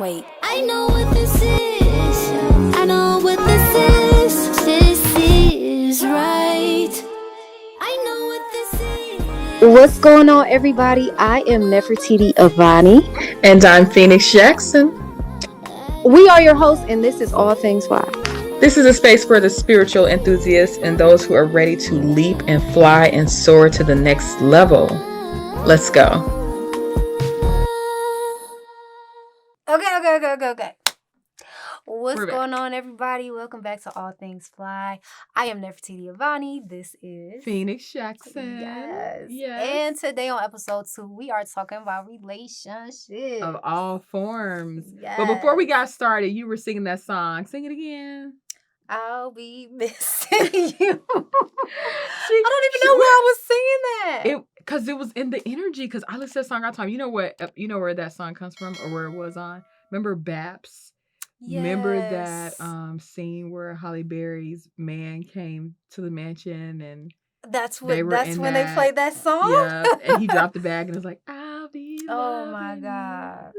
Wait. I know what this is. I know what this is. This is right. I know what this is. What's going on, everybody? I am Nefertitti Avani. And I'm Phoenix Jackson. We are your hosts, and this is All Things Fly. This is a space for the spiritual enthusiasts and those who are ready to leap and fly and soar to the next level. Let's go. Okay. What's going on, everybody? Welcome back to All Things Fly. I am Nefertitti Avani. This is Phoenix Jackson. Yes. And today on episode 2, we are talking about relationships. Of all forms. Yes. But before we got started, you were singing that song. Sing it again. I'll be missing you. I don't even know why I was singing that. Because it was in the energy. Because I listen to that song all the time. You know where that song comes from or where it was on? Remember Baps? Yes. Remember that scene where Halle Berry's man came to the mansion and that's when they played that song? Yeah, and he dropped the bag and was like, I'll be oh my God.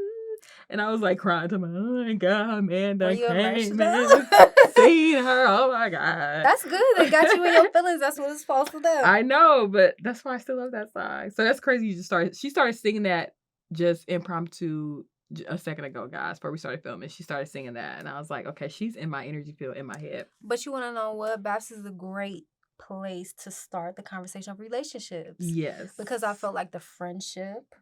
And I was like crying to oh my God, man, that came and seen her. Oh my God. That's good. They got you in your feelings. That's what it's supposed to do. I know, but that's why I still love that song. So that's crazy. She started singing that just impromptu a second ago, guys, before we started filming. She started singing that, and I was like, okay, she's in my energy field in my head. But you want to know what? Babs is a great place to start the conversation of relationships. Yes. Because I felt like the friendship,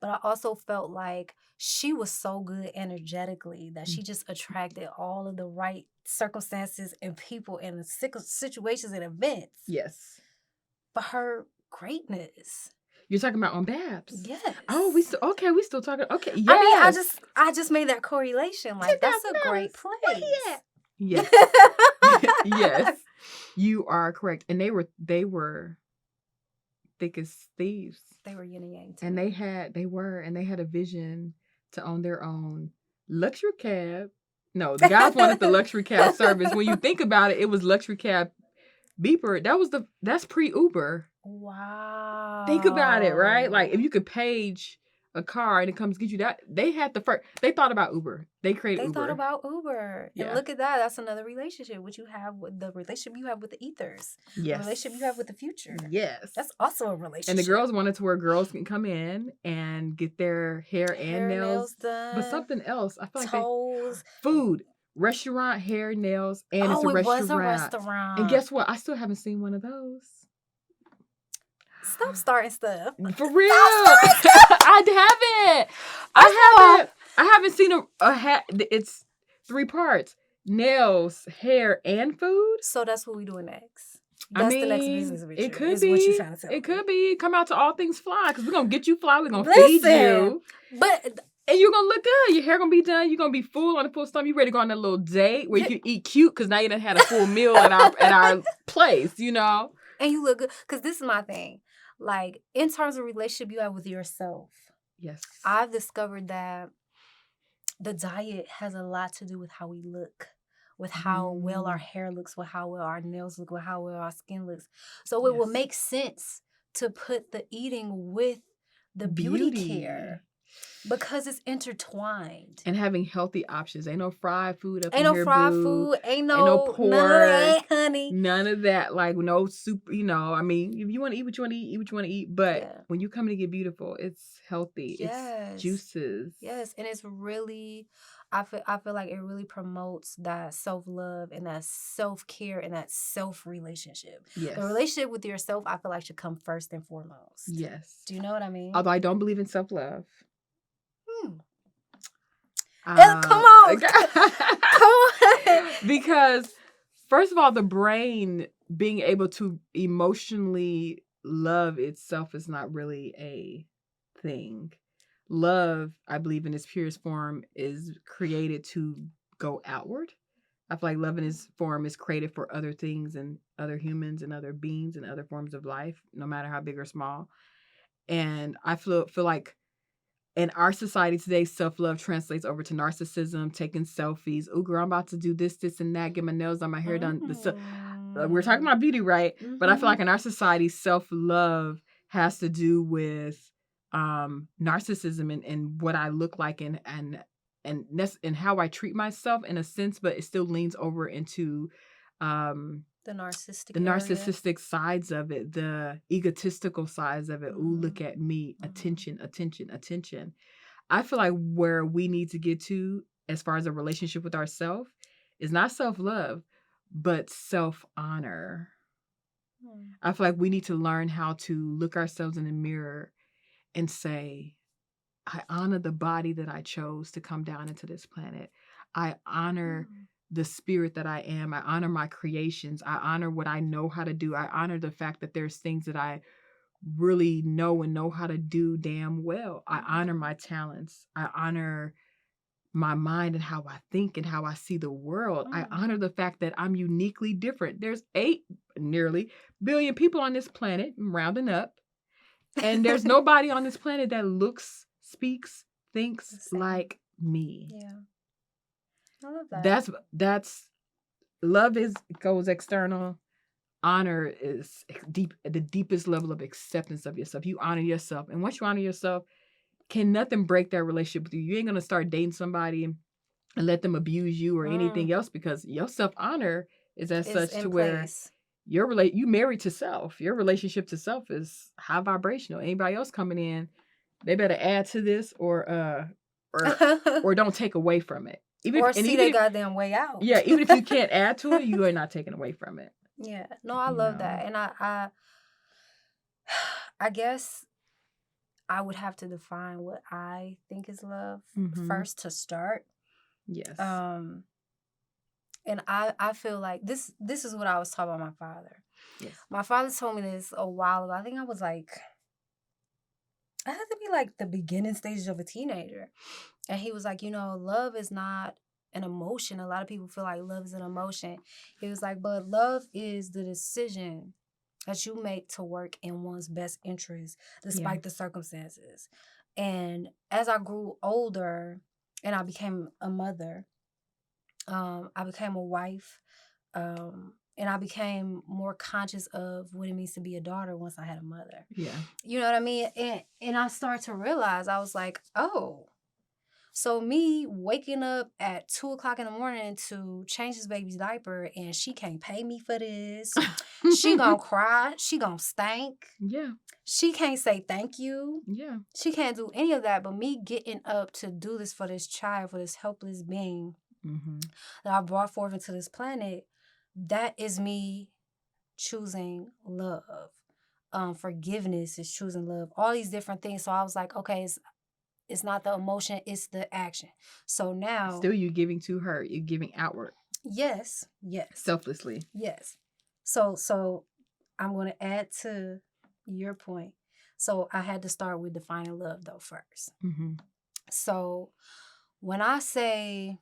but I also felt like she was so good energetically that she just attracted all of the right circumstances and people and situations and events. Yes. But her greatness. You're talking about on Babs? Yes. Oh, we still talking. Okay, yes. I mean, I just made that correlation. Like, that's a great place. Yes. Yes. You are correct. And they were thick as thieves. They were yin and yang too. And they had a vision to own their own luxury cab. No, the guys wanted the luxury cab service. When you think about it, it was luxury cab beeper. That's pre-Uber. Wow. Think about it, right? Like if you could page a car and it comes get you that, they thought about Uber. They created Uber. They thought about Uber. Yeah. And look at that. That's another relationship, which you have with the relationship you have with the ethers. Yes. The relationship you have with the future. Yes. That's also a relationship. And the girls wanted to where girls can come in and get their hair and nails done. But something else. I feel like toes. Food. Restaurant, hair, nails, and it's a restaurant. Oh, it was a restaurant. And guess what? I still haven't seen one of those. Stop starting stuff. For real. I haven't seen a hat. It's 3 parts. Nails, hair, and food. So that's what we doing next. That's the next business venture. It could be. What you trying to tell me. It could be. Come out to All Things Fly because we're going to get you fly. We're going to feed you. And you're going to look good. Your hair going to be done. You're going to be full on a full stomach. You're ready to go on that little date where you can eat cute because now you done had a full meal at our place, you know? And you look good. Because this is my thing. Like, in terms of relationship you have with yourself. Yes. I've discovered that the diet has a lot to do with how we look. With how well our hair looks. With how well our nails look. With how well our skin looks. So it will make sense to put the eating with the beauty care. Because it's intertwined. And having healthy options. Ain't no fried food up in here, Ain't no fried food. Ain't no pork. None of that, honey. None of that. Like, no soup, I mean, if you want to eat what you want to eat, eat what you want to eat. But when you come to get beautiful, it's healthy. Yes. It's juices. Yes. And it's really, I feel like it really promotes that self-love and that self-care and that self-relationship. Yes. The relationship with yourself, I feel like, should come first and foremost. Yes. Do you know what I mean? Although I don't believe in self-love. Come on. Come on. Because, first of all, the brain being able to emotionally love itself is not really a thing. Love, I believe in its purest form, is created to go outward. I feel like love in its form is created for other things and other humans and other beings and other forms of life, no matter how big or small. And I feel like in our society today, self-love translates over to narcissism, taking selfies. Oh, girl, I'm about to do this, and that, get my nails done, my hair done. We're talking about beauty, right? Mm-hmm. But I feel like in our society, self-love has to do with narcissism and what I look like and and how I treat myself in a sense, but it still leans over into The narcissistic the area. narcissistic sides of it, the egotistical sides of it. Ooh, look at me. Attention, attention, attention. I feel like where we need to get to as far as a relationship with ourselves is not self-love, but self-honor. I feel like we need to learn how to look ourselves in the mirror and say, I honor the body that I chose to come down into this planet. I honor the spirit that I am. I honor my creations. I honor what I know how to do. I honor the fact that there's things that I really know how to do damn well. I honor my talents. I honor my mind and how I think and how I see the world. I honor the fact that I'm uniquely different. There's nearly 8 billion people on this planet, I'm rounding up, and there's nobody on this planet that looks, speaks, thinks like me. Yeah. I love that. That's love goes external. Honor is the deepest level of acceptance of yourself. You honor yourself. And once you honor yourself, can nothing break that relationship with you. You ain't going to start dating somebody and let them abuse you or anything else, because your self-honor is as such to where you married to self. Your relationship to self is high vibrational. Anybody else coming in, they better add to this or don't take away from it. See their goddamn way out. Yeah, even if you can't add to it, you are not taking away from it. Yeah. No, I love that. And I guess I would have to define what I think is love first to start. Yes. And I feel like this is what I was taught by my father. Yes. My father told me this a while ago. I think I had to be like the beginning stages of a teenager. And he was like, love is not an emotion. A lot of people feel like love is an emotion. He was like, but love is the decision that you make to work in one's best interest despite the circumstances. And as I grew older and I became a mother, I became a wife, and I became more conscious of what it means to be a daughter once I had a mother. Yeah. You know what I mean? And I started to realize, I was like, oh, so me waking up at 2:00 in the morning to change this baby's diaper, and she can't pay me for this. She gonna cry. She gonna stank. Yeah. She can't say thank you. Yeah. She can't do any of that. But me getting up to do this for this child, for this helpless being that I brought forth into this planet, that is me choosing love. Forgiveness is choosing love. All these different things. So I was like, okay, it's not the emotion, it's the action. So now... Still you giving to her. You're giving outward. Yes. Selflessly. Yes. So I'm going to add to your point. So I had to start with defining love, though, first. So when I say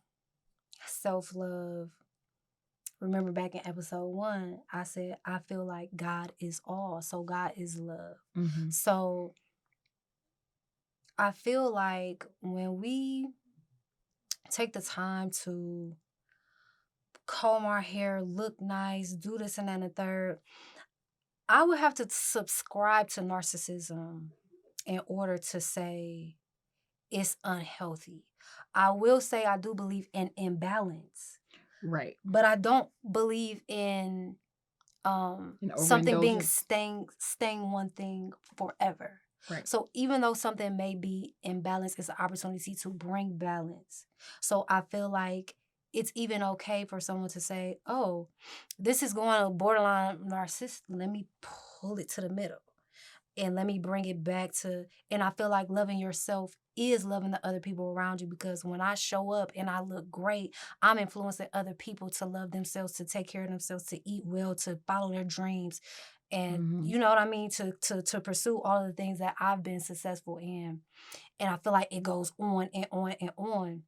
self-love, remember back in episode 1, I said, I feel like God is all. So God is love. So I feel like when we take the time to comb our hair, look nice, do this and that and the third, I would have to subscribe to narcissism in order to say it's unhealthy. I will say I do believe in imbalance. Right. But I don't believe in something being staying one thing forever. Right. So even though something may be imbalanced, it's an opportunity to bring balance. So I feel like it's even okay for someone to say, oh, this is going to borderline narcissist. Let me pull it to the middle and let me bring it back to, and I feel like loving yourself is loving the other people around you, because when I show up and I look great, I'm influencing other people to love themselves, to take care of themselves, to eat well, to follow their dreams. And you know what I mean? To pursue all of the things that I've been successful in. And I feel like it goes on and on and on.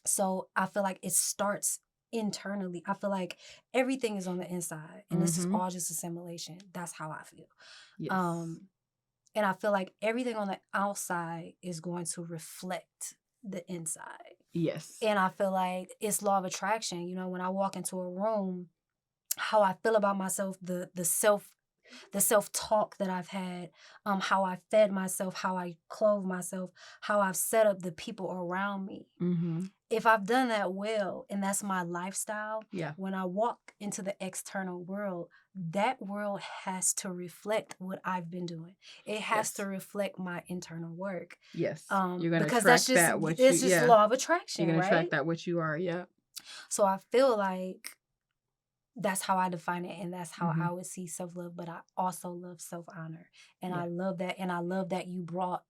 So I feel like it starts internally. I feel like everything is on the inside. And this is all just assimilation. That's how I feel. Yes. And I feel like everything on the outside is going to reflect the inside. Yes. And I feel like it's law of attraction. You know, when I walk into a room, how I feel about myself, the self the self-talk that I've had, how I fed myself, how I clothe myself, how I've set up the people around me. Mm-hmm. If I've done that well, and that's my lifestyle, Yeah. when I walk into the external world, that world has to reflect what I've been doing. It has to reflect my internal work. Yes. You're going to Because attract that what you, it's just law of attraction, you're going to right? attract that what you are. Yeah. So I feel like that's how I define it, and that's how Mhm. I would see self-love, but I also love self-honor. And Yeah. I love that. And I love that you brought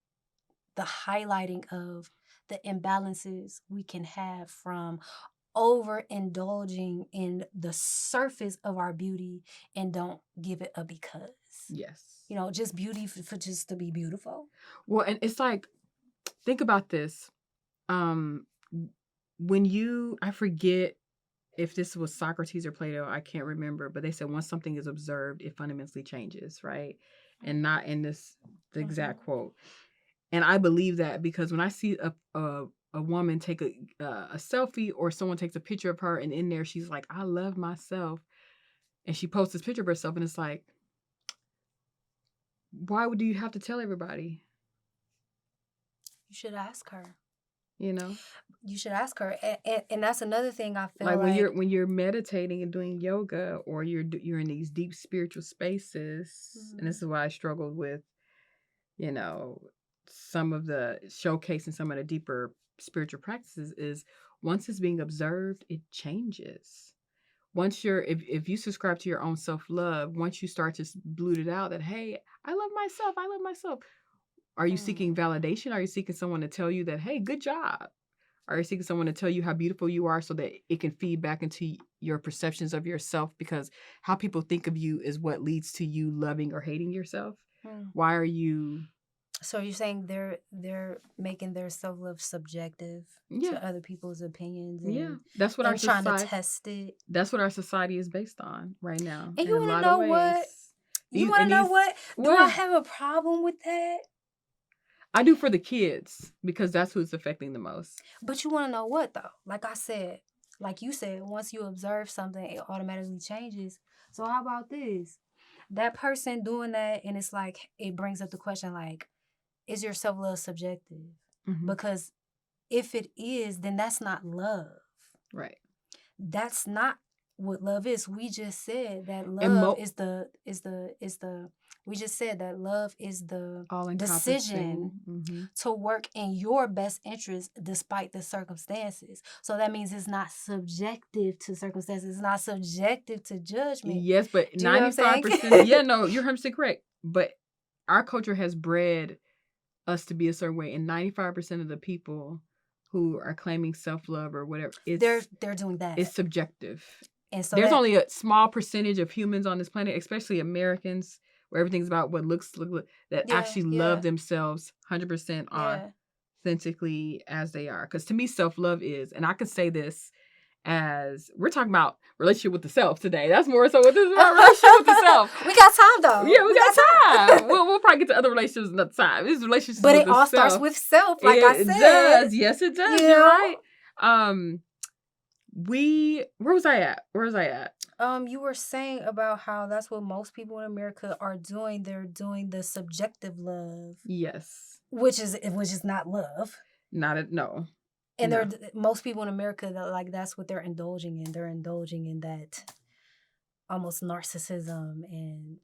the highlighting of the imbalances we can have from overindulging in the surface of our beauty and don't give it a because. Yes. You know, just beauty for just to be beautiful. Well, and it's like, think about this. I forget if this was Socrates or Plato, I can't remember, but they said once something is observed, it fundamentally changes, right? And not in the exact quote. And I believe that because when I see a woman take a selfie, or someone takes a picture of her, and in there she's like, I love myself, and she posts this picture of herself, and it's like, why would you have to tell everybody? You should ask her. You know, you should ask her, and that's another thing I feel like like when you're meditating and doing yoga, or you're in these deep spiritual spaces, and this is why I struggled with, you know, some of the showcasing some of the deeper spiritual practices, is once it's being observed, it changes. Once if you subscribe to your own self-love, once you start to blurt it out that, hey, I love myself, are you seeking validation? Are you seeking someone to tell you that, hey, good job? Are you seeking someone to tell you how beautiful you are so that it can feed back into your perceptions of yourself? Because how people think of you is what leads to you loving or hating yourself. Why are you... So you're saying they're making their self-love subjective to other people's opinions, and that's what our trying society, to test it. That's what our society is based on right now. And you want to know what? You want to know what? Do I have a problem with that? I do, for the kids, because that's who's affecting the most. But you want to know what, though? Like I said, like you said, once you observe something, it automatically changes. So how about this? That person doing that, and it's like, it brings up the question, like, is your self-love subjective? Mm-hmm. Because if it is, then that's not love. Right. That's not what love is. We just said that love is the we just said that love is the decision to work in your best interest despite the circumstances. So that means it's not subjective to circumstances. It's not subjective to judgment. Yes, but 95%. Yeah, no, you're 100% correct. But our culture has bred us to be a certain way, and 95% of the people who are claiming self-love or whatever, they're doing that. It's subjective. And so there's only a small percentage of humans on this planet, especially Americans, where everything's about what looks that actually love themselves 100% authentically as they are. Because to me, self-love is, and I could say this as we're talking about relationship with the self today. That's more so what this is about, relationship with the self. We got time though. Yeah, we got time. we'll probably get to other relationships another time. This is relationships, but with it all starts with self, like I said. It does. Yes, it does. You're right. Where was I at? You were saying about how that's what most people in America are doing. They're doing the subjective love. Yes. Which is not love. No. And most people in America that's what they're indulging in. They're indulging in that almost narcissism and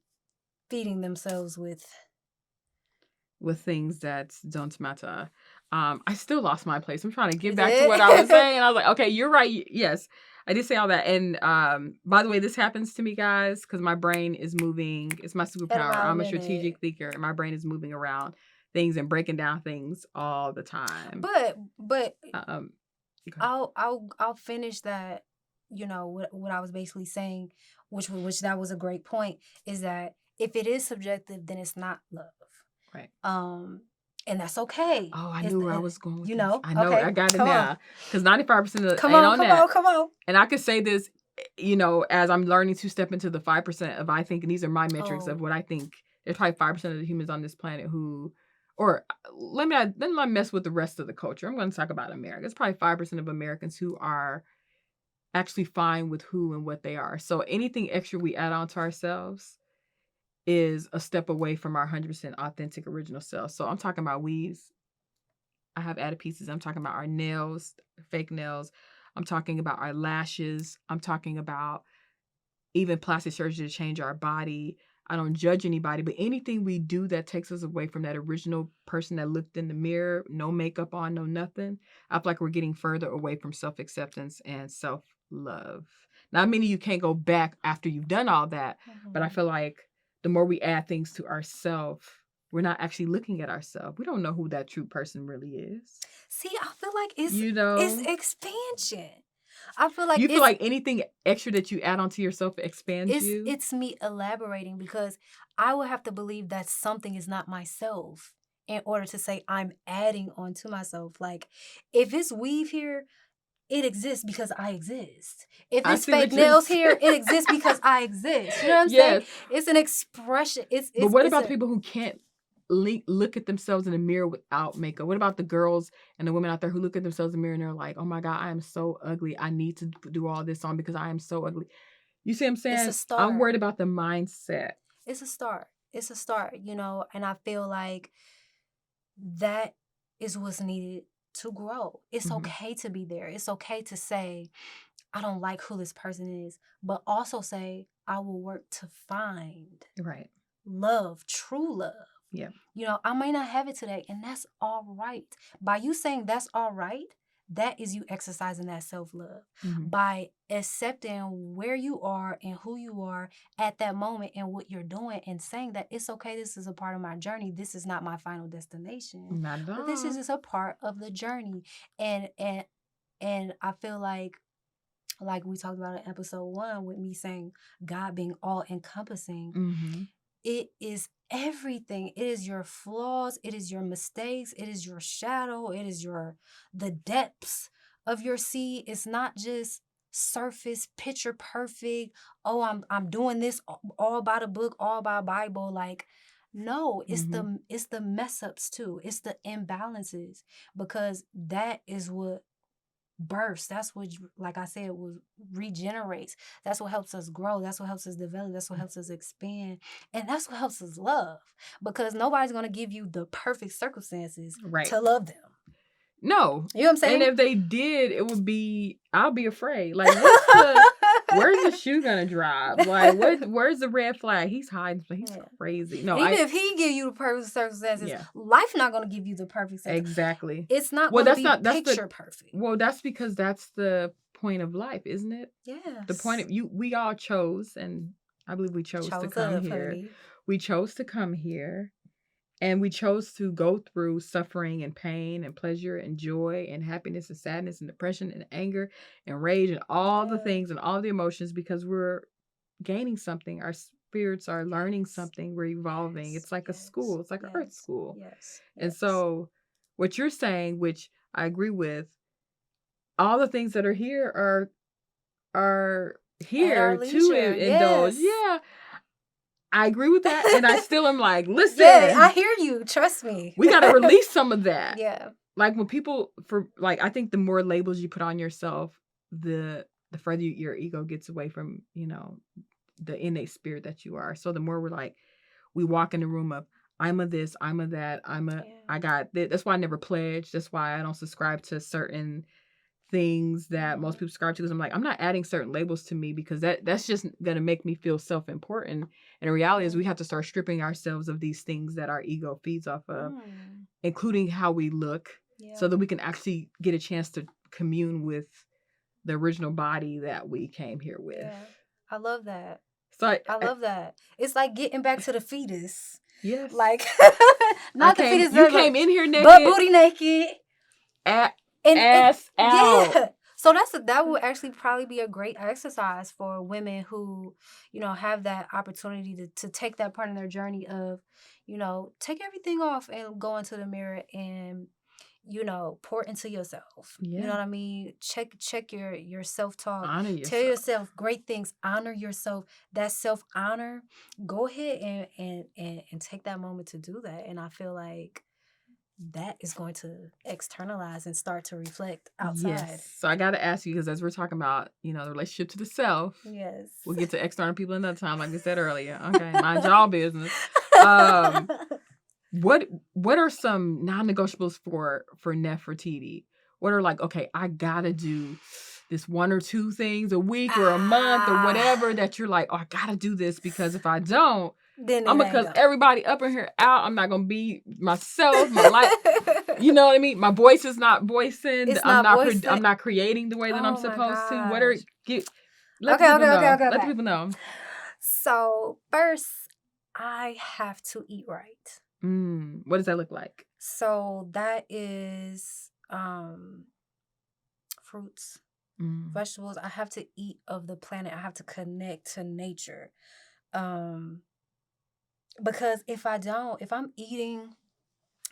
feeding themselves with things that don't matter. I still lost my place. I'm trying to get back to what I was saying. I was like, okay, you're right. Yes, I did say all that. And by the way, this happens to me, guys, because my brain is moving. It's my superpower. I'm a strategic thinker, and my brain is moving around things and breaking down things all the time. But I'll finish that. You know what I was basically saying, which that was a great point, is that if it is subjective, then it's not love. Right. And that's okay. Oh, I knew where I was going with this. I know. Okay. I got it now. Because 95% of come on. And I could say this, as I'm learning to step into the 5% of I think, and these are my metrics of what I think. There's probably 5% of the humans on this planet who, or let me mess with the rest of the culture. I'm going to talk about America. It's probably 5% of Americans who are actually fine with who and what they are. So anything extra we add on to ourselves is a step away from our 100% authentic original self. So I'm talking about weaves. I have added pieces. I'm talking about our nails, fake nails. I'm talking about our lashes. I'm talking about even plastic surgery to change our body. I don't judge anybody, but anything we do that takes us away from that original person that looked in the mirror, no makeup on, no nothing, I feel like we're getting further away from self-acceptance and self-love. Now, many of you can't go back after you've done all that, but I feel like the more we add things to ourselves, we're not actually looking at ourselves. We don't know who that true person really is. See, I feel like it's expansion. I feel like you feel like anything extra that you add onto yourself expands you. It's me elaborating, because I would have to believe that something is not myself in order to say I'm adding on to myself. Like, if it's weave here, it exists because I exist. If it's fake nails here, it exists because I exist. You know what I'm saying? It's an expression. But what about the people who can't look at themselves in the mirror without makeup? What about the girls and the women out there who look at themselves in the mirror and they're like, oh my God, I am so ugly. I need to do all this on because I am so ugly. You see what I'm saying? It's a start. I'm worried about the mindset. It's a start. It's a start, you know, and I feel like that is what's needed to grow. It's okay to be there. It's okay to say, I don't like who this person is, but also say, I will work to find love, true love. Yeah. You know, I may not have it today, and that's all right. By you saying that's all right, that is you exercising that self-love. By accepting where you are and who you are at that moment and what you're doing, and saying that it's okay, this is a part of my journey. This is not my final destination. Not at all. But this is just a part of the journey. And I feel like we talked about in episode 1 with me saying God being all encompassing. It is everything. It is your flaws. It is your mistakes. It is your shadow. It is the depths of your sea. It's not just surface, picture perfect. Oh, I'm doing this all by the book, all by Bible. Like, no, it's the mess ups too. It's the imbalances, because that is what bursts. That's what, like I said, regenerates. That's what helps us grow. That's what helps us develop. That's what helps us expand. And that's what helps us love, because nobody's going to give you the perfect circumstances to love them. No. You know what I'm saying? And if they did, it would be, I'll be afraid. Like, where's the shoe gonna drop? Like, where's the red flag? He's hiding. He's crazy. No, even if he give you the perfect circumstances, life not gonna give you the perfect circumstances. Exactly. It's not gonna be picture perfect. Well, that's because that's the point of life, isn't it? Yes. The point of we all chose, and I believe we chose to come here. Honey. We chose to come here. And we chose to go through suffering and pain and pleasure and joy and happiness and sadness and depression and anger and rage and all the things and all the emotions, because we're gaining something. Our spirits are learning something. We're evolving. It's like a school. It's like an earth school. Yes. And so what you're saying, which I agree with, all the things that are here are here to indulge. Yeah. I agree with that, and I still am like, listen. Yeah, I hear you. Trust me. We got to release some of that. Yeah. Like when people, I think the more labels you put on yourself, the further your ego gets away from, the innate spirit that you are. So the more we walk in the room of, I'm a this, I'm a that, I got this. That's why I never pledge. That's why I don't subscribe to certain things that most people subscribe to, because I'm like, I'm not adding certain labels to me, because that's just gonna make me feel self-important. And the reality is we have to start stripping ourselves of these things that our ego feeds off of, including how we look, so that we can actually get a chance to commune with the original body that we came here with. Yeah. I love that. So I love that. It's like getting back to the fetus. Yes. Like not the fetus. You came in here naked. But booty naked. Ass out. Yeah. So that would actually probably be a great exercise for women who, have that opportunity to take that part in their journey of, take everything off and go into the mirror and, pour into yourself. Yeah. You know what I mean? Check your self-talk. Honor yourself. Tell yourself great things. Honor yourself. That self-honor. Go ahead and take that moment to do that. And I feel like that is going to externalize and start to reflect outside. Yes. So I got to ask you, because as we're talking about, the relationship to the self, Yes. we'll get to external people another time, like we said earlier. Okay, mind y'all business. What are some non-negotiables for Nefertiti? What are like, okay, I gotta do this 1 or 2 things a week or a month or whatever that you're like, oh, I gotta do this, because if I don't, then I'm gonna cuss everybody up in here out. I'm not gonna be myself. My life, you know what I mean? My voice is not voicing. I'm not creating the way that I'm supposed to. What are let the people know. So first, I have to eat right. What does that look like? So that is fruits, vegetables. I have to eat of the planet. I have to connect to nature. Because if I'm eating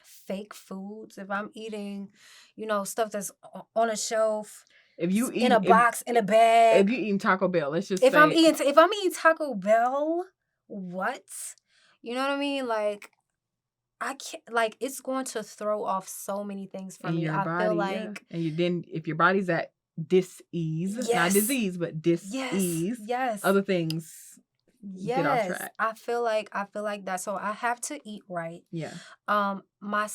fake foods, if I'm eating, stuff that's on a shelf, if you eat in a box, in a bag. If you eating Taco Bell, let's just if I'm eating Taco Bell, what? You know what I mean? Like, I can't, like, it's going to throw off so many things from me. I feel like, and if your body's at dis-ease, not disease, but dis-ease, other things get off track. I feel like that. So I have to eat right. Yeah. My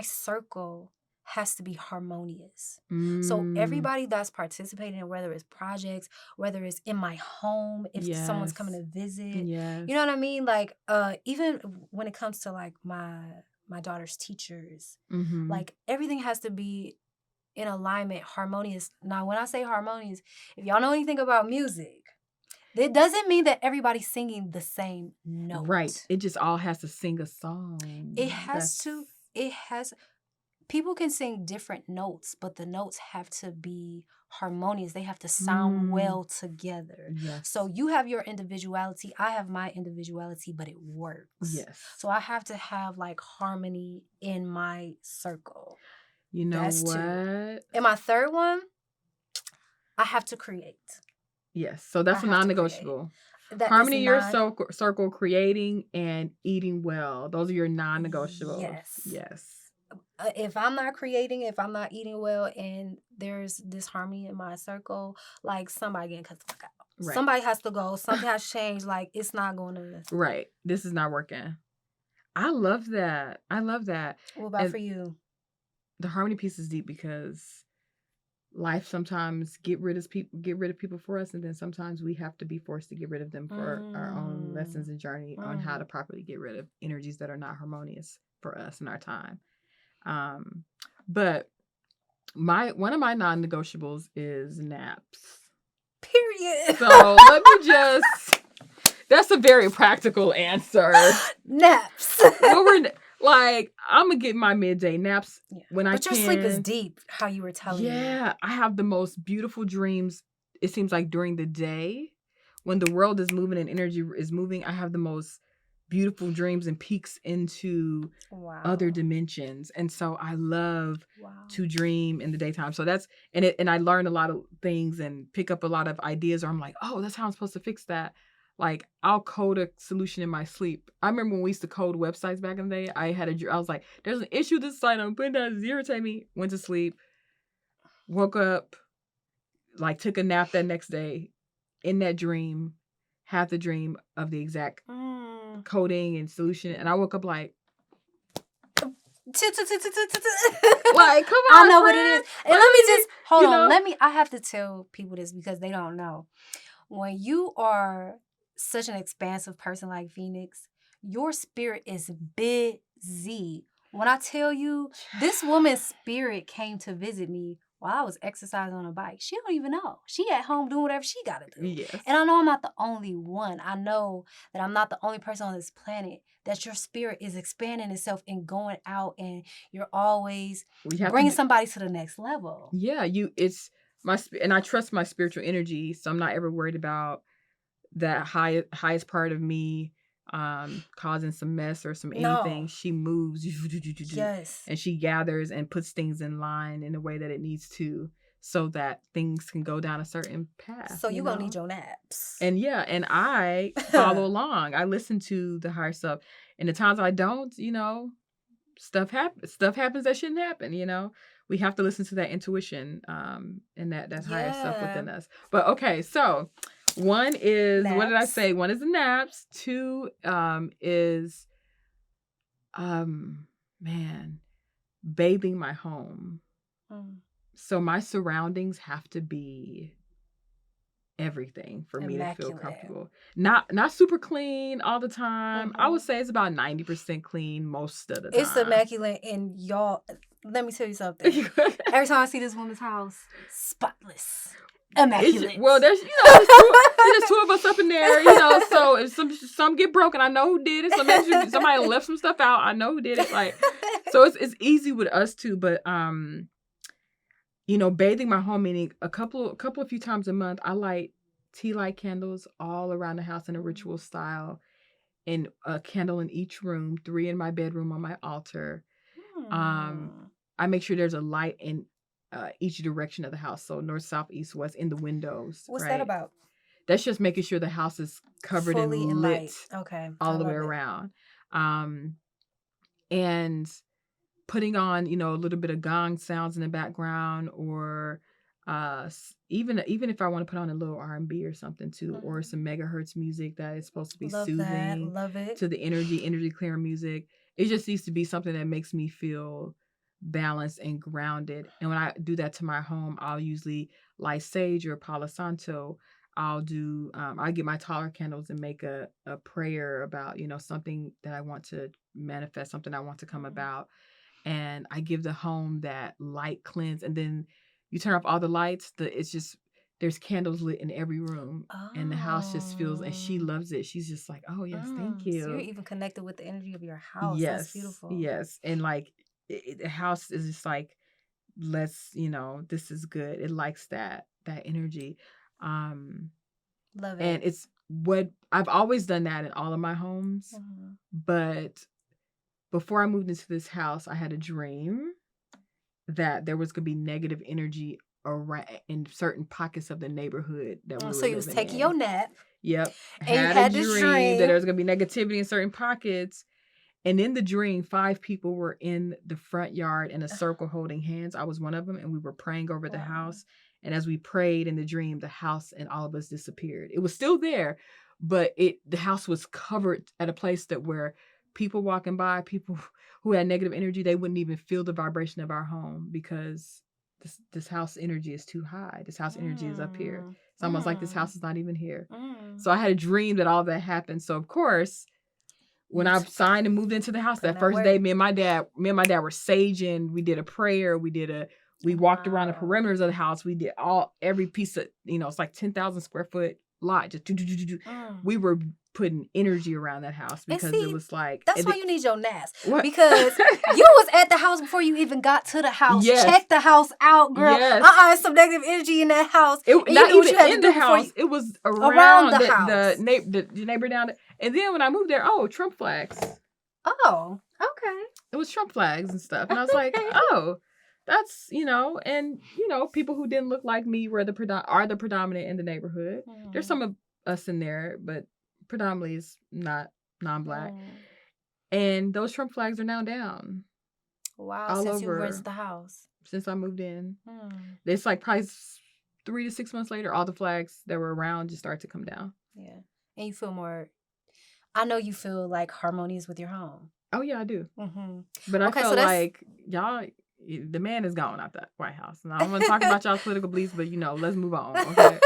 circle has to be harmonious. So everybody that's participating, whether it's projects, whether it's in my home, if someone's coming to visit, you know what I mean? Like, even when it comes to like my daughter's teachers, like everything has to be in alignment, harmonious. Now, when I say harmonious, if y'all know anything about music, it doesn't mean that everybody's singing the same note. Right. It just all has to sing a song. People can sing different notes, but the notes have to be harmonious. They have to sound well together. Yes. So you have your individuality. I have my individuality, but it works. Yes. So I have to have like harmony in my circle. You know That's what? 2. And my third one, I have to create. Yes. So that's a non-negotiable. Harmony in your circle, creating and eating well. Those are your non-negotiables. Yes. If I'm not creating, if I'm not eating well, and there's disharmony in my circle, like somebody getting cut the fuck out. Right. Somebody has to go. Something has changed. Like, it's not going to. Right. This is not working. I love that. What about for you? The harmony piece is deep, because life sometimes get rid of people for us, and then sometimes we have to be forced to get rid of them for our own lessons and journey on how to properly get rid of energies that are not harmonious for us in our time. But one of my non-negotiables is naps. Period. So let me that's a very practical answer. Naps. I'm gonna get my midday naps when I can. But your sleep is deep, how you were telling me. Yeah, I have the most beautiful dreams. It seems like during the day, when the world is moving and energy is moving, I have the most beautiful dreams and peeks into other dimensions. And so I love to dream in the daytime. So that's and I learn a lot of things and pick up a lot of ideas, or I'm like, oh, that's how I'm supposed to fix that. Like, I'll code a solution in my sleep. I remember when we used to code websites back in the day. I was like, there's an issue with this site. I'm putting that to irritate me. Went to sleep, woke up, like took a nap that next day. In that dream, had the dream of the exact coding and solution. And I woke up like, like, come on, I know what it is. And let me just hold on. I have to tell people this because they don't know. When you are such an expansive person like Phoenix, your spirit is busy. When I tell you, this woman's spirit came to visit me while I was exercising on a bike. She don't even know. She at home doing whatever she got to do. Yes. And I know I'm not the only one. I know that I'm not the only person on this planet, that your spirit is expanding itself and going out, and you're always bringing somebody to the next level. Yeah, and I trust my spiritual energy, so I'm not ever worried about that highest part of me causing some mess or some anything. No. She moves, and she gathers and puts things in line in a way that it needs to, so that things can go down a certain path. So you're gonna need your naps. And and I follow along. I listen to the higher self, and the times I don't, stuff happens that shouldn't happen, you know. We have to listen to that intuition, and that higher self within us. But okay, so one is Naps. what did I say? One is the naps. Two is man, bathing my home. So my surroundings have to be everything for me to feel comfortable. Not super clean all the time. I would say it's about 90% clean most of the time. It's immaculate, and y'all, let me tell you something. Every time I see this woman's house, spotless, immaculate. Well, there's there's two of us up in there, you know. So if some get broken, I know who did it. Somebody left some stuff out, I know who did it. Like, so it's easy with us too. But you know, bathing my home, meaning a few times a month, I light tea light candles all around the house in a ritual style, and a candle in each room, 3 in my bedroom on my altar. I make sure there's a light in each direction of the house, so north, south, east, west, in the windows. What's that about? That's just making sure the house is covered fully and lit, okay, all the way around. And putting on, you know, a little bit of gong sounds in the background, or even if I want to put on a little R&B or something too, or some megahertz music that is supposed to be soothing to the energy clearing music. It just needs to be something that makes me feel balanced and grounded. And when I do that to my home, I'll usually light sage or Palo Santo. I'll do I get my taller candles and make a prayer about, you know, something that I want to manifest, something I want to come about. And I give the home that light cleanse, and then you turn off all the lights. There's candles lit in every room, and the house just feels. And she loves it. She's just like, "Oh yes, thank you." So you're even connected with the energy of your house. Yes, that's beautiful. Yes, and like the house is just like, let's, you know, this is good. It likes that energy. Love it. And it's what I've always done that in all of my homes, but before I moved into this house, I had a dream that there was going to be negative energy around in certain pockets of the neighborhood that we were So you was taking your nap. Yep. And you had this dream that there was going to be negativity in certain pockets. And in the dream, 5 people were in the front yard in a circle holding hands. I was one of them, and we were praying over the house. And as we prayed in the dream, the house and all of us disappeared. It was still there, but the house was covered at a place that where people walking by, people who had negative energy, they wouldn't even feel the vibration of our home, because this house energy is too high. This house energy is up here. It's almost like this house is not even here. So I had a dream that all that happened. So of course, when I signed and moved into the house, that first day, me and my dad were saging. We did a prayer. We walked around the perimeters of the house. We did every piece of, you know, it's like 10,000 square foot lot. Just we were putting energy around that house, because it was like, that's why you need your naps. What? Because you was at the house before you even got to the house. Yes. Check the house out, girl. Yes. Some negative energy in that house. Not even in the house. It was around the house. The neighbor down there. And then when I moved there, Trump flags. Oh, okay. It was Trump flags and stuff. And I was like, that's, you know, and, you know, people who didn't look like me are the predominant in the neighborhood. There's some of us in there, but predominantly is not non-Black. And those Trump flags are now down. Wow, since you rented the house. Since I moved in. It's like probably 3 to 6 months later, all the flags that were around just started to come down. Yeah. And you feel more, I know you feel like harmonious with your home. Oh yeah, I do. But I feel like y'all, the man is gone out the White House. And I don't want to talk about y'all's political beliefs, but, you know, let's move on. Okay.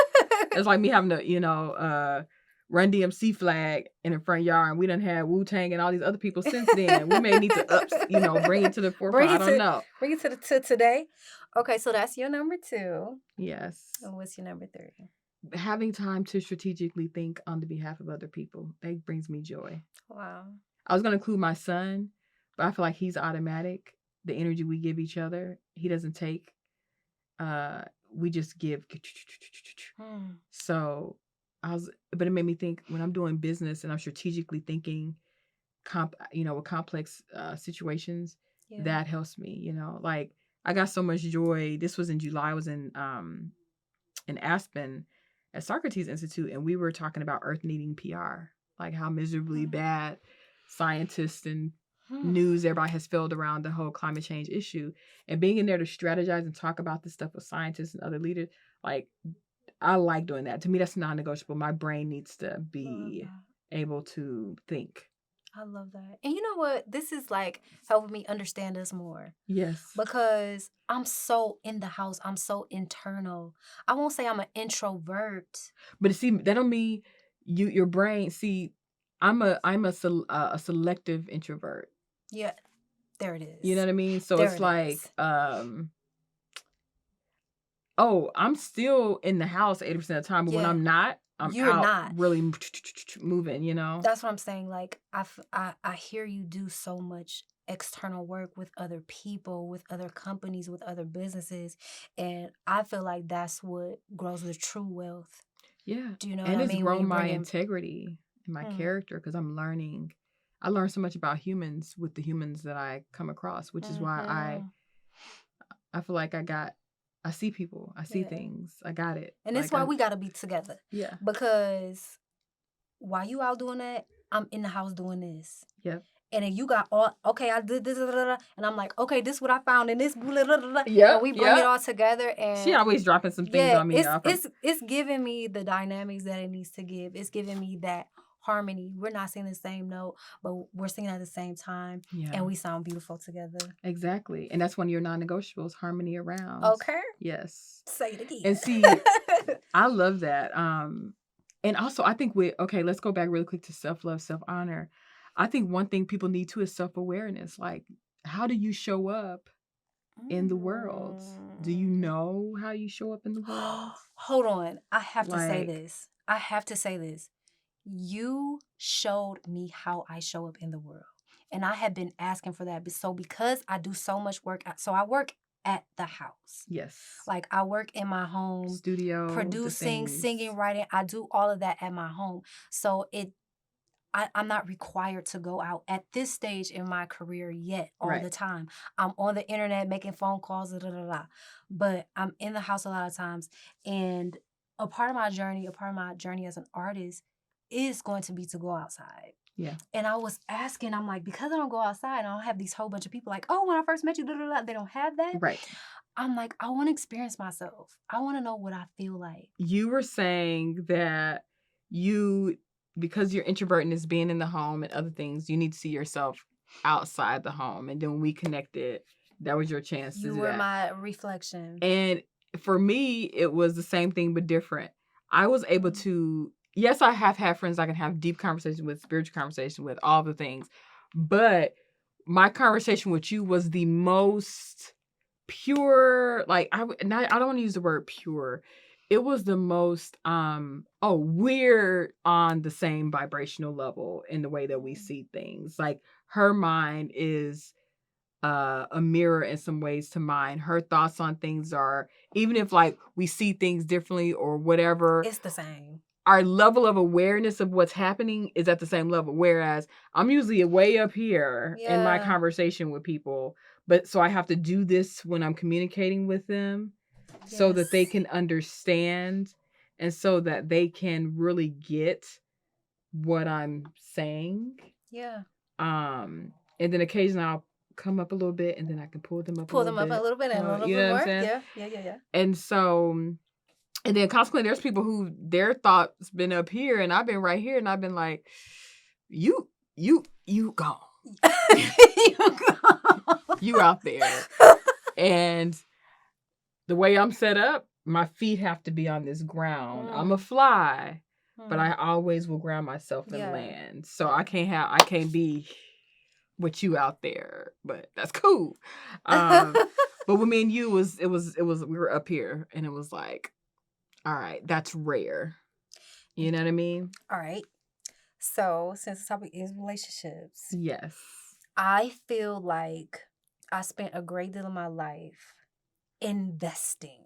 It's like me having to, you know, Run DMC flag in the front yard, and we done had Wu-Tang and all these other people since then. We may need to bring it to the forefront. I don't know. Bring it to today. Okay, so that's your number 2. Yes. And what's your number 3? Having time to strategically think on the behalf of other people. That brings me joy. Wow. I was going to include my son, but I feel like he's automatic. The energy we give each other, he doesn't take. We just give. So but it made me think, when I'm doing business and I'm strategically thinking, with complex situations, that helps me, you know, like I got so much joy. This was in July. I was in Aspen at Socrates Institute, and we were talking about Earth needing PR, like how miserably bad scientists and news everybody has filled around the whole climate change issue, and being in there to strategize and talk about this stuff with scientists and other leaders, like, I like doing that. To me, that's non-negotiable. My brain needs to be able to think. I love that. And you know what? This is like helping me understand us more. Yes. Because I'm so in the house. I'm so internal. I won't say I'm an introvert. But see, that don't mean your brain. See, I'm a selective introvert. Yeah, there it is. You know what I mean? So it's like, I'm still in the house 80% of the time, but when I'm not, You're out not really moving, you know? That's what I'm saying. Like, I hear you do so much external work with other people, with other companies, with other businesses. And I feel like that's what grows the true wealth. Yeah. Do you know and what I it's mean? grown my integrity and my character, because I'm learning. I learn so much about humans with the humans that I come across, which is why I feel like I see people. I see things. I got it. And that's why we got to be together. Yeah. Because while you out doing that, I'm in the house doing this. Yep. And then you got I did this, and I'm like, okay, this is what I found in this, yeah. And we bring it all together. And she always dropping some things on me. It's giving me the dynamics that it needs to give. It's giving me that harmony. We're not singing the same note, but we're singing at the same time, and we sound beautiful together. Exactly, and that's one of your non-negotiables: harmony around. Okay. Yes. Say it again. And see, I love that. And also, I think let's go back really quick to self-love, self-honor. I think one thing people need too is self-awareness. Like, how do you show up in the world? Do you know how you show up in the world? Hold on. I have to say this. You showed me how I show up in the world. And I have been asking for that. So because I do so much work, so I work at the house. Yes. Like, I work in my home. Studio. Producing, singing, writing. I do all of that at my home. So I'm not required to go out at this stage in my career yet all the time. I'm on the internet making phone calls, but I'm in the house a lot of times. And a part of my journey as an artist is going to be to go outside. Yeah. And I was asking, I'm like, because I don't go outside, and I don't have these whole bunch of people like, oh, when I first met you, they don't have that. Right. I'm like, I want to experience myself. I want to know what I feel like. You were saying that because you're introvert and it's being in the home and other things, you need to see yourself outside the home. And then when we connected, that was your chance to do that. You were my reflection. And for me, it was the same thing, but different. I was able to, yes, I have had friends I can have deep conversations with, spiritual conversation with, all the things. But my conversation with you was the most pure, like, I don't want to use the word pure. It was the most, we're on the same vibrational level in the way that we see things. Like, her mind is a mirror in some ways to mine. Her thoughts on things are, even if like we see things differently or whatever, it's the same. Our level of awareness of what's happening is at the same level. Whereas I'm usually way up here in my conversation with people. But so I have to do this when I'm communicating with them so that they can understand and so that they can really get what I'm saying. Yeah. And then occasionally I'll come up a little bit and then I can pull them up a little bit and a little bit more. Yeah. And so, and then consequently, there's people who their thoughts been up here and I've been right here and I've been like, you gone. You out there. And the way I'm set up, my feet have to be on this ground. I'm a fly, but I always will ground myself in land. So I can't be with you out there, but that's cool. But with me and you, it was we were up here and it was like, all right, that's rare. You know what I mean? All right. So since the topic is relationships. Yes. I feel like I spent a great deal of my life investing.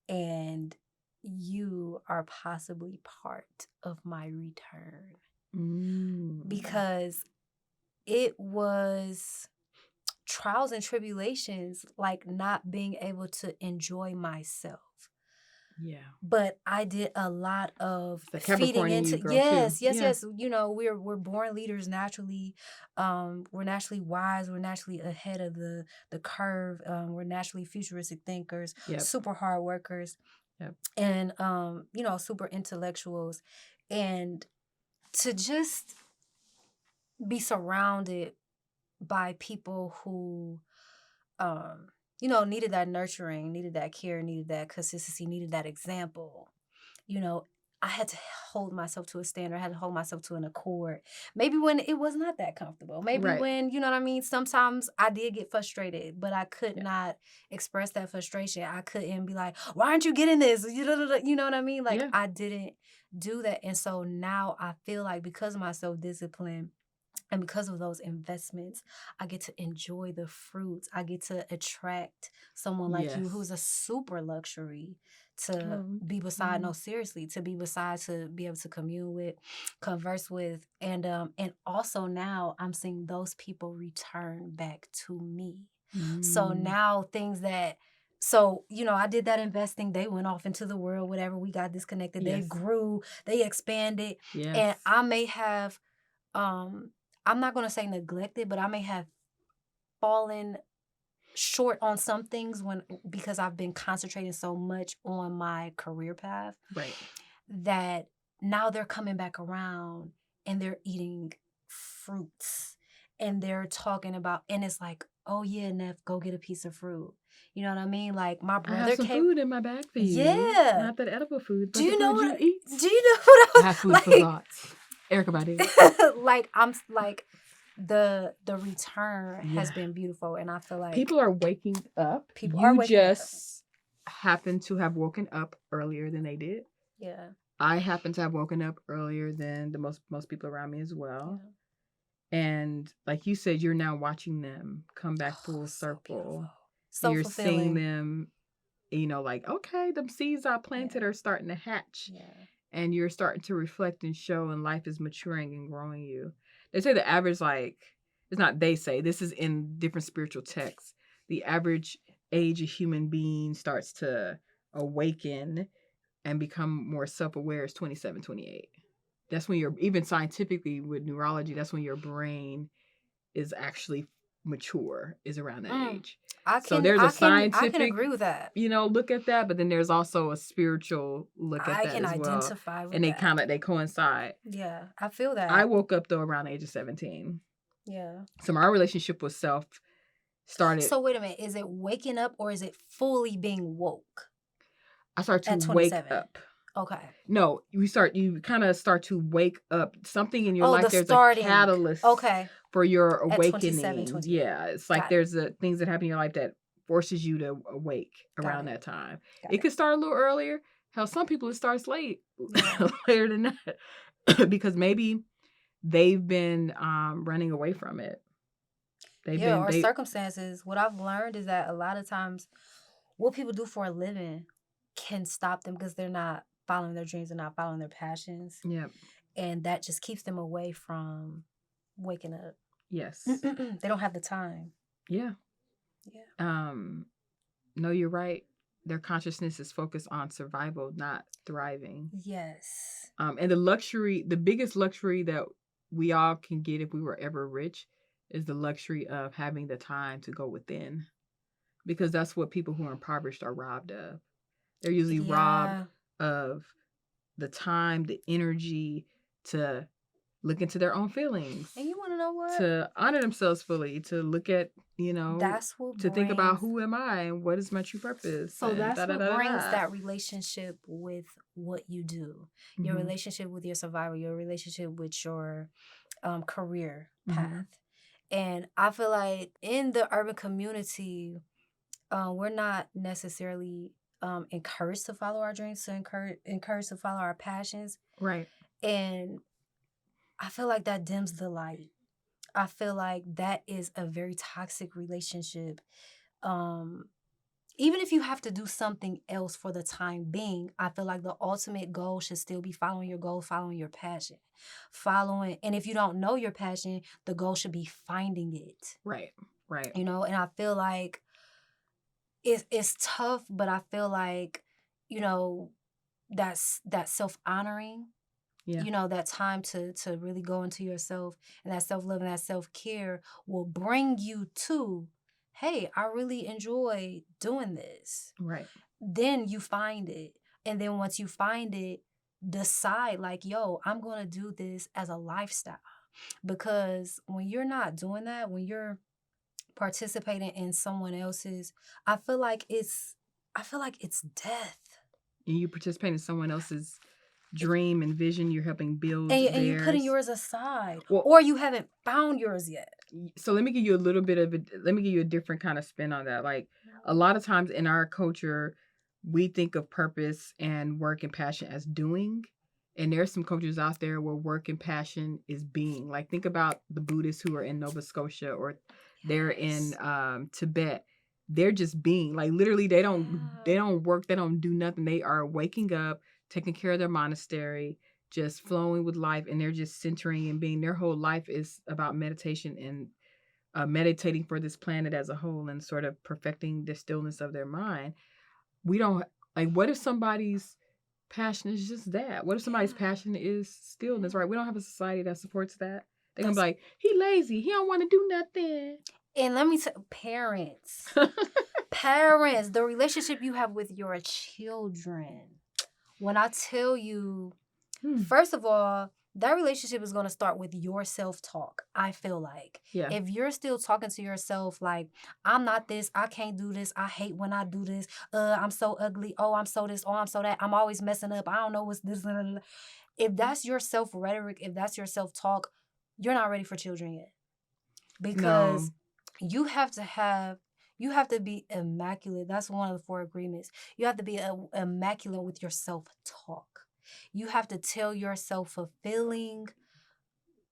And you are possibly part of my return. Because it was trials and tribulations, like not being able to enjoy myself. Yeah. But I did a lot of The feeding Capricorn in you, into girl, too. yes, Yeah. You know, we're born leaders naturally. We're naturally wise. We're naturally ahead of the curve. We're naturally futuristic thinkers, Yep. super hard workers, Yep. and you know, super intellectuals. And to just be surrounded by people who you know, needed that nurturing, needed that care, needed that consistency, needed that example. You know, I had to hold myself to a standard. I had to hold myself to an accord. Maybe when it was not that comfortable. Maybe Right. when, you know what I mean? Sometimes I did get frustrated, but I could Yeah. not express that frustration. I couldn't be like, why aren't you getting this? You know what I mean? Like, Yeah. I didn't do that. And so now I feel like because of my self-discipline, and because of those investments, I get to enjoy the fruits. I get to attract someone like you Yes. who's a super luxury to Oh, be beside. mhm. No, seriously, to be beside, to be able to commune with, converse with, and also now I'm seeing those people return back to me. So Mm. now things that. So, you know, I did that investing. They went off into the world, whatever. We got disconnected. They Yes. grew, they expanded. Yes. And I may have I'm not going to say neglected, but I may have fallen short on some things because I've been concentrating so much on my career path Right. that now they're coming back around and they're eating fruits and they're talking about, and it's like, oh yeah, Neff, go get a piece of fruit. You know what I mean? Like my I brother have some came. food in my bag for you. Yeah. Not that edible food, but Do the you know food you what? eat. Do you know what I I have food was for like? thoughts. Erica Badu. Like I'm like the return has Yeah. been beautiful, and I feel like People are waking up. people You are waking up. just happen to have woken up earlier than they did. Yeah. I happen to have woken up earlier than the most people around me as well. Yeah. And like you said, you're now watching them come back full So circle. beautiful. So You're fulfilling. seeing them, you know, like, okay, the seeds I planted Yeah. are starting to hatch. Yeah. And you're starting to reflect and show, and life is maturing and growing you. They say the average, like, it's not they say, this is in different spiritual texts. The average age a human being starts to awaken and become more self-aware is 27, 28. That's when you're, even scientifically with neurology, that's when your brain is actually mature, is around that age. So there's a scientific, I can agree with that. you know, look at that, but then there's also a spiritual look at I that can as well. identify with And that. they coincide. Yeah, I feel that. I woke up though around the age of 17. Yeah. So my relationship with self started. So wait a minute, is it waking up or is it fully being woke? I started At to wake 27. up. Okay. No, you kind of start to wake up. Something in your Oh, life, the there's starting. a catalyst Okay. for your At 27, awakening. 28. Yeah, it's like Got it. there's things that happen in your life that forces you to awake Got around it. that time. Got It it. could start a little earlier. Hell, some people it starts late, Yeah. later than that, because maybe they've been running away from it. Or circumstances. What I've learned is that a lot of times what people do for a living can stop them because they're not following their dreams and not following their passions. Yep. And that just keeps them away from waking up. Yes. They don't have the time. Yeah. Yeah. No, you're right. Their consciousness is focused on survival, not thriving. Yes. And the biggest luxury that we all can get if we were ever rich is the luxury of having the time to go within. Because that's what people who are impoverished are robbed of. They're usually robbed of the time, the energy to look into their own feelings. And you want to know what? To honor themselves fully, to look at, that's what to think about who am I and what is my true purpose. So that's what brings that relationship with what you do. Mm-hmm. Your relationship with your survival, your relationship with your career path. Mm-hmm. And I feel like in the urban community, we're not necessarily encouraged to follow our dreams, to encouraged to follow our passions. Right. And I feel like that dims the light. I feel like that is a very toxic relationship. Even if you have to do something else for the time being, I feel like the ultimate goal should still be following your goal, following your passion. And if you don't know your passion, the goal should be finding it. Right. Right. And I feel like it's tough, but I feel like, you know, that self-honoring, Yeah. you know, that time to really go into yourself, and that self-love and that self-care will bring you to, hey, I really enjoy doing this. Right. Then you find it. And then once you find it, decide like, yo, I'm going to do this as a lifestyle. Because when you're not doing that, when you're participating in someone else's, I feel like it's death. And you participate in someone else's dream and vision, you're helping build And you're putting theirs. yours aside, Well, or you haven't found yours yet. so let me give you a different kind of spin on that. Like, a lot of times in our culture, we think of purpose and work and passion as doing. And there's some cultures out there where work and passion is being. Like, think about the Buddhists who are in Nova Scotia, or they're in Tibet. They're just being. Like, literally, they don't work, they don't do nothing. They are waking up, taking care of their monastery, just flowing with life, and they're just centering and being. Their whole life is about meditation and meditating for this planet as a whole, and sort of perfecting the stillness of their mind. We don't, like, what if somebody's passion is just that? What if somebody's passion is stillness, right? We don't have a society that supports that. They're gonna be like, he lazy, he don't want to do nothing. And let me tell parents, parents, the relationship you have with your children. When I tell you, first of all, that relationship is going to start with your self-talk, I feel like. Yeah. If you're still talking to yourself like, I'm not this, I can't do this, I hate when I do this, I'm so ugly, oh, I'm so this, oh, I'm so that, I'm always messing up, I don't know what's this. Blah, blah, blah. If that's your self-rhetoric, if that's your self-talk, you're not ready for children yet. Because you have to be immaculate. That's one of the 4 agreements. You have to be immaculate with your self-talk. You have to tell yourself fulfilling,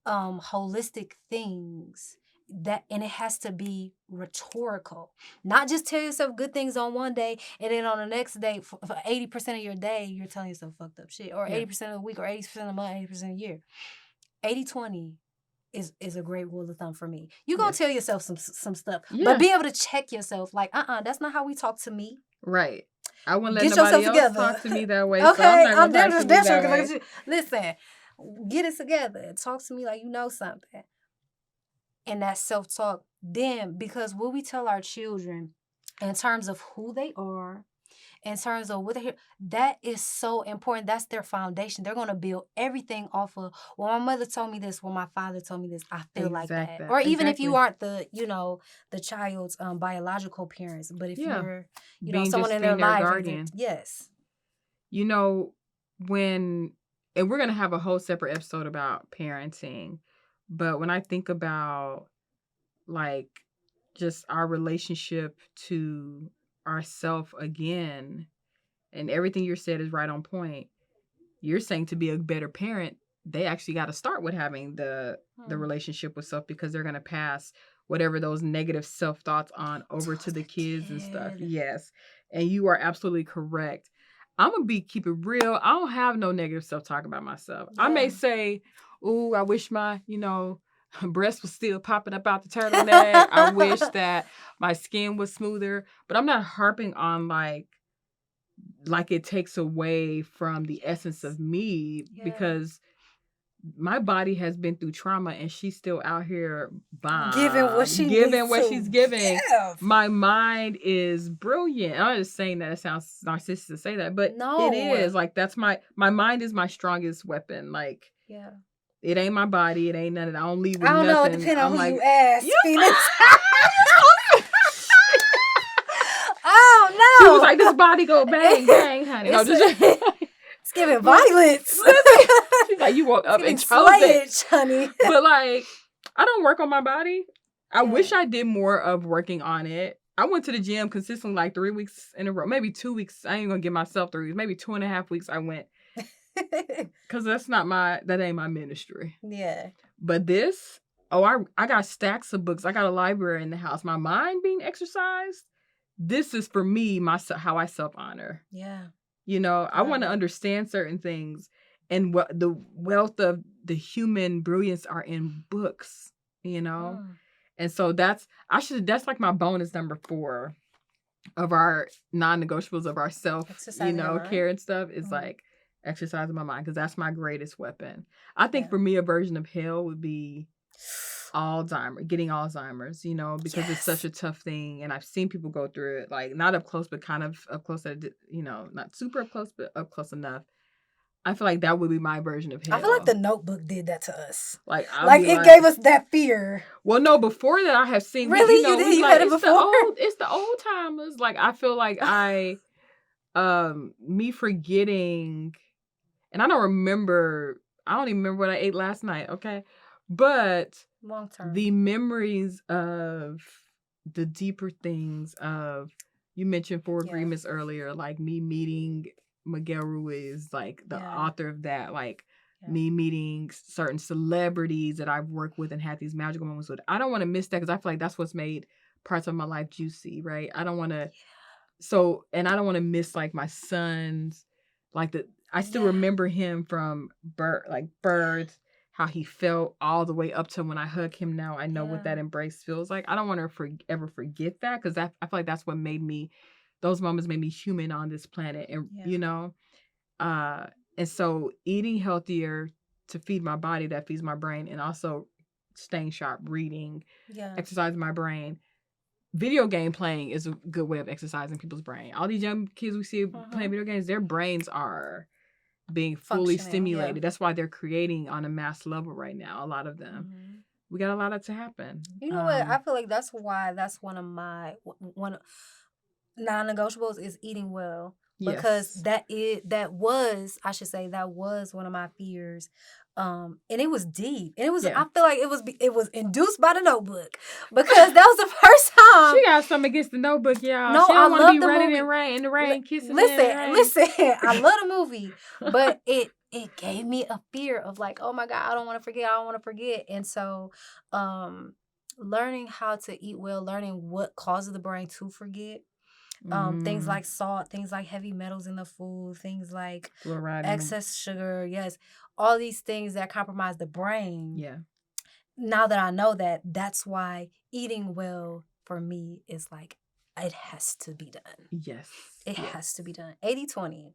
holistic things, and it has to be rhetorical. Not just tell yourself good things on one day, and then on the next day, for 80% of your day, you're telling yourself fucked up shit, or 80% of the week, or 80% of the month, 80% of the year. 80-20 is a great rule of thumb for me. You're going to tell yourself some stuff, but be able to check yourself. Like, that's not how we talk to me. Right. I wouldn't let Get nobody yourself else together. talk to me that way. Okay, So I'm not I'm going to talk to you that way. Listen, get it together. Talk to me like you know something. And that self-talk. Then, because what we tell our children in terms of who they are, in terms of what they hear, that is so important. That's their foundation. They're going to build everything off of, well, my mother told me this, well, my father told me this. I feel like that. Or even if you aren't the child's biological parents, but if you're, someone in their life. Guardian. Yes. And we're going to have a whole separate episode about parenting. But when I think about, like, just our relationship to ourself again, and everything you said is right on point. You're saying to be a better parent, they actually got to start with having the relationship with self, because they're going to pass whatever those negative self-thoughts on over to the kids and stuff. Yes. And you are absolutely correct. I'm going to keep it real. I don't have no negative self-talk about myself. Yeah. I may say, ooh, I wish my, breast was still popping up out the turtleneck. I wish that my skin was smoother. But I'm not harping on like it takes away from the essence of me, because my body has been through trauma and she's still out here giving what she's giving. My mind is brilliant. I'm not just saying that it sounds narcissistic to say that, but it is. Like, that's my mind is my strongest weapon. Like, it ain't my body. It ain't none of that. I don't leave with nothing. I don't know. It depends on who you ask, Phoenix. Oh, no. She was like, this body go bang, bang, honey. It's giving violence. She's like, you woke up and chose it, honey. But, like, I don't work on my body. I wish I did more of working on it. I went to the gym consistently like 3 weeks in a row. Maybe 2 weeks. I ain't going to give myself 3 weeks. Maybe 2.5 weeks I went. Because that ain't my ministry. Yeah. But this, I got stacks of books. I got a library in the house. My mind being exercised. This is for me, how I self-honor. Yeah. I want to understand certain things, and what the wealth of the human brilliance are in books, And so that's like my bonus number 4 of our non-negotiables of our self, Exercising your mind. care and stuff is Mhm. like exercising my mind, because that's my greatest weapon. I think Yeah. for me, a version of hell would be getting Alzheimer's, because it's such Yes. a tough thing. And I've seen people go through it, like not up close, but kind of up close, not super up close, but up close enough. I feel like that would be my version of hell. I feel like The Notebook did that to us. Like it gave us that fear. Well, no, before that I have seen. Really? You had it before? It's the old timers. Like I feel like me forgetting, and I don't even remember what I ate last night. Okay, but long term, the memories of the deeper things of, you mentioned Four Agreements earlier, like me meeting Miguel Ruiz, like the author of that, like me meeting certain celebrities that I've worked with and had these magical moments with. I don't want to miss that, because I feel like that's what's made parts of my life juicy, right? I don't want to. So, and I don't want to miss like my son's, like I still remember him from birth, how he felt all the way up to when I hug him now. I know what that embrace feels like. I don't want to ever forget that, because I feel like that's what those moments made me human on this planet. And, and so eating healthier to feed my body, that feeds my brain, and also staying sharp, reading, exercising my brain. Video game playing is a good way of exercising people's brain. All these young kids we see playing video games, their brains are being fully stimulated. Yeah. That's why they're creating on a mass level right now. A lot of them. Mm-hmm. We got a lot of to happen. You know what? I feel like that's one of my non-negotiables is eating well. Because that was one of my fears. And it was deep. And it was, I feel like it was induced by The Notebook. Because that was the first time. She got something against The Notebook, y'all. No, she don't want to be running in the rain, kissing Listen, I love the movie. But it gave me a fear of like, oh my God, I don't want to forget. And so learning how to eat well, learning what causes the brain to forget. Things like salt, things like heavy metals in the food, things like fluoride, excess sugar, all these things that compromise the brain. Yeah. Now that I know that, that's why eating well for me is like, it has to be done. Yes. It has to be done. 80-20.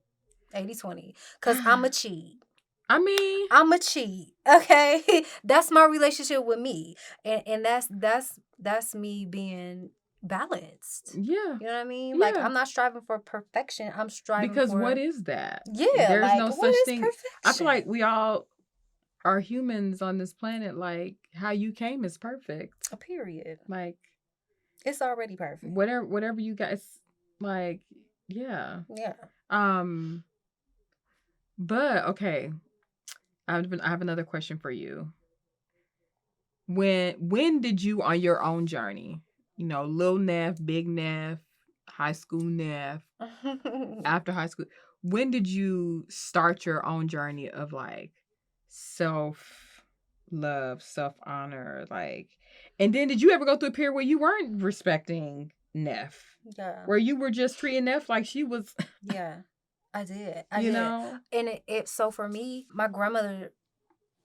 80-20. Because I'm a cheat. I'm a cheat. Okay? That's my relationship with me. And that's me being balanced. Yeah. You know what I mean? Yeah. Like, I'm not striving for perfection. I'm striving because what is that? Yeah. There's like, no such thing. Perfection? I feel like we all are humans on this planet. Like, how you came is perfect. A period. Like, it's already perfect. Whatever you guys like, yeah. Yeah. But okay. I have another question for you. When did you, on your own journey, Lil Neff, Big Neff, high school Neff, after high school, when did you start your own journey of like self-love, self-honor, like, and then did you ever go through a period where you weren't respecting Neff? Yeah. Where you were just treating Neff like she was? Yeah, I did. know? And so for me, my grandmother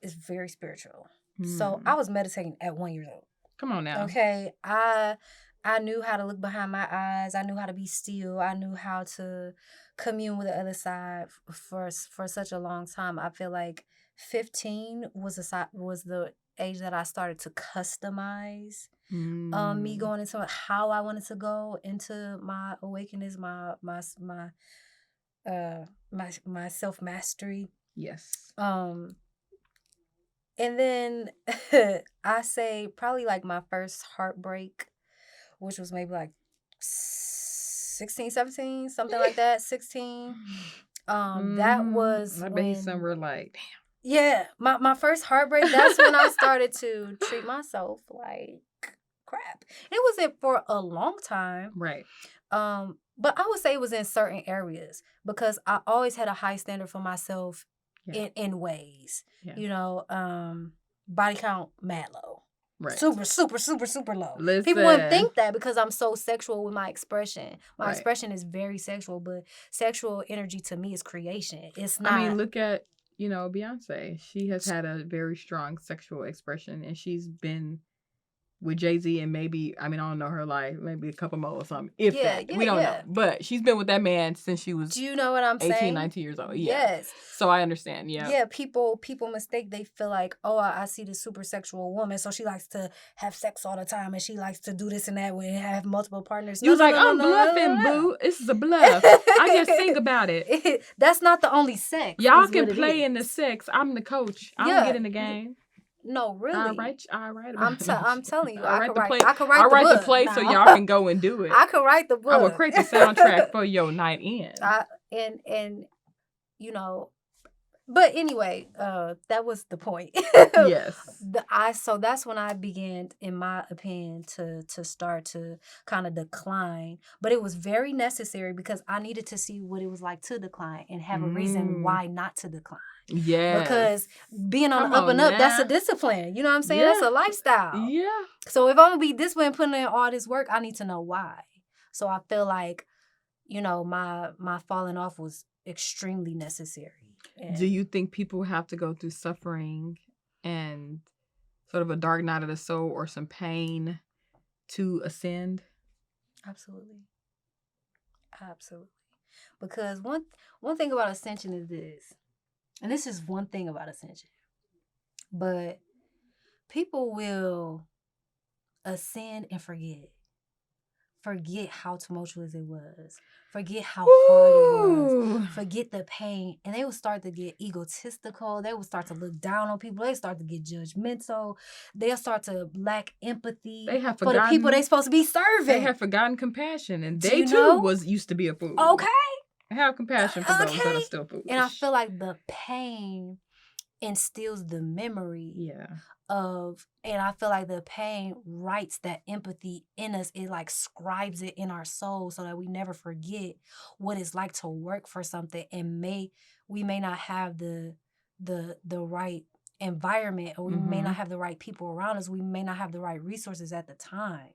is very spiritual. So I was meditating at 1 year old. Come on now. Okay. I knew how to look behind my eyes. I knew how to be still. I knew how to commune with the other side for such a long time. I feel like 15 was the age that I started to customize me going into how I wanted to go into my awakenings, my self-mastery. Yes. And then I say probably like my first heartbreak, which was maybe like 16, 17, something like that, 16. That was I bet some were like, damn. Yeah, my first heartbreak, that's when I started to treat myself like crap. It wasn't for a long time. Right. But I would say it was in certain areas because I always had a high standard for myself in ways. Yeah. Body count mad low. Right. Super, super, super, super low. Listen. People wouldn't think that because I'm so sexual with my expression. My expression is very sexual, but sexual energy to me is creation. It's not. Look at, Beyonce. She has had a very strong sexual expression and she's been with Jay-Z and maybe, I don't know her life, maybe a couple more or something. If Yeah, that. We don't know. But she's been with that man since she was Do you know what I'm 18, saying? 19 years old. Yes. So I understand. Yeah. Yeah, people mistake. They feel like, oh, I see this super sexual woman, so she likes to have sex all the time and she likes to do this and that and have multiple partners. You was like, I'm bluffing, boo. This is a bluff. I just think about it. That's not the only sex. Y'all can play in the sex. I'm the coach. I don't get in the game. No, really. All right. I'm telling you, I could write the play so y'all can go and do it. I could write the book. I would create the soundtrack for your night in. And you know, but anyway, that was the point. Yes. So that's when I began, in my opinion, to start to kind of decline. But it was very necessary because I needed to see what it was like to decline and have a reason why not to decline. Yeah. Because being on the up and up, that's a discipline. You know what I'm saying? Yeah. That's a lifestyle. Yeah. So if I'm gonna be this way and putting in all this work, I need to know why. So I feel like, my falling off was extremely necessary. And do you think people have to go through suffering and sort of a dark night of the soul or some pain to ascend? Absolutely. Because one thing about ascension is this, and this is one thing about ascension, but people will ascend and forget how tumultuous it was, forget how hard it was, forget the pain, and they will start to get egotistical. They will start to look down on people. They start to get judgmental. They'll start to lack empathy for the people they're supposed to be serving. They have forgotten compassion, and they too used to be a fool. Okay, have compassion for those that are still foolish. And I feel like the pain instills the memory and I feel like the pain writes that empathy in us. It like scribes it in our soul so that we never forget what it's like to work for something, and we may not have the right environment, or we may not have the right people around us. We may not have the right resources at the time.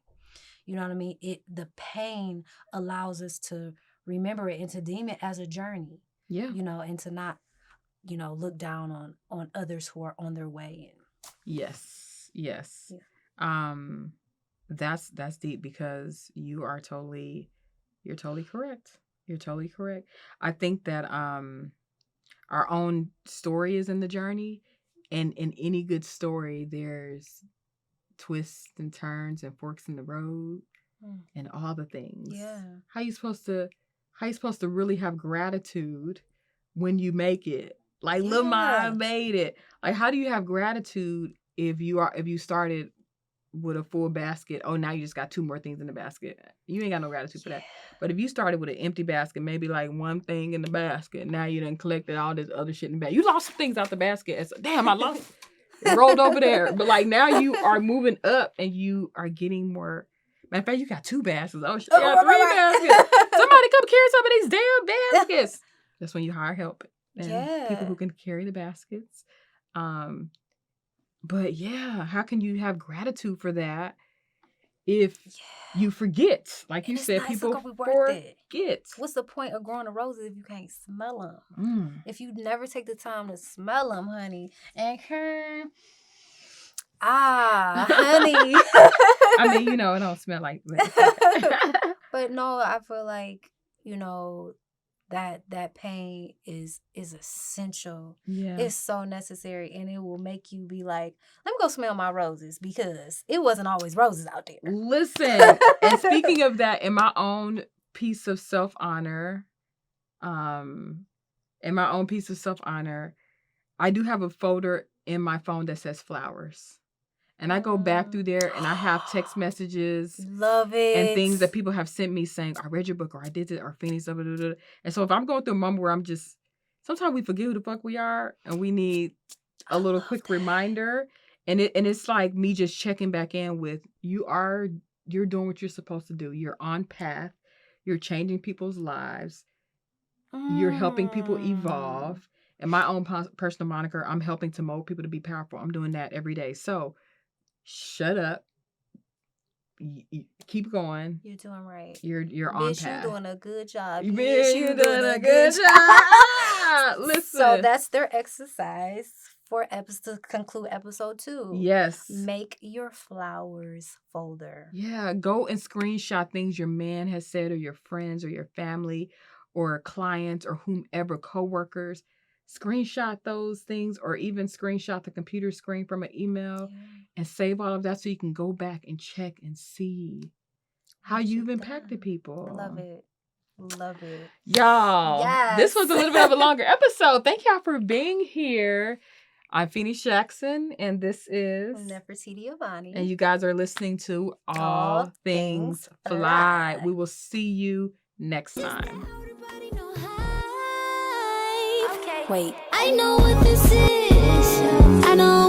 You know what I mean? The pain allows us to remember it and to deem it as a journey. Yeah. And to not, look down on others who are on their way. Yes. Yeah. That's deep, because you're totally correct. You're totally correct. I think that our own story is in the journey, and in any good story, there's twists and turns and forks in the road and all the things. Yeah. How you supposed to really have gratitude when you make it? Like Lil Ma made it. Like, how do you have gratitude if you started with a full basket? Oh, now you just got 2 more things in the basket. You ain't got no gratitude for that. But if you started with an empty basket, maybe like 1 thing in the basket, now you done collected all this other shit in the basket. You lost some things out the basket. And so, damn, I lost it. Rolled over there. But like now you are moving up and you are getting more. Matter of fact, you got 2 baskets. Oh shit, you got 3 baskets. Somebody come carry some of these damn baskets. That's when you hire help. And people who can carry the baskets. But yeah, how can you have gratitude for that if you forget? Like you said, people forget. What's the point of growing the roses if you can't smell them? If you never take the time to smell them, honey, and honey. I mean, it don't smell like that. But no, I feel like, that pain is essential. Yeah. It's so necessary, and it will make you be like, let me go smell my roses, because it wasn't always roses out there. Listen, and speaking of that, in my own piece of self-honor, I do have a folder in my phone that says flowers. And I go back through there and I have text messages. Love it. And things that people have sent me saying, I read your book, or I did it, or Phoenix. Blah, blah, blah. And so if I'm going through a moment where sometimes we forget who the fuck we are and we need a little quick reminder. And it's like me just checking back in with, you're doing what you're supposed to do. You're on path. You're changing people's lives. You're helping people evolve. And my own personal moniker, I'm helping to mold people to be powerful. I'm doing that every day. So shut up. Keep going. You're doing right. You're on path. You're doing a good job. You're doing a good job. Listen. So that's their exercise to conclude episode 2. Yes. Make your flowers folder. Yeah, go and screenshot things your man has said, or your friends, or your family, or clients, or whomever, coworkers. Screenshot those things, or even screenshot the computer screen from an email and save all of that so you can go back and check and see how you've impacted people. Love it. Love it. Y'all, this was a little bit of a longer episode. Thank y'all for being here. I'm Phoenix Jackson, and this is Nefertitti Avani. And you guys are listening to All Things Fly. We will see you next time. Wait. I know what this is. I know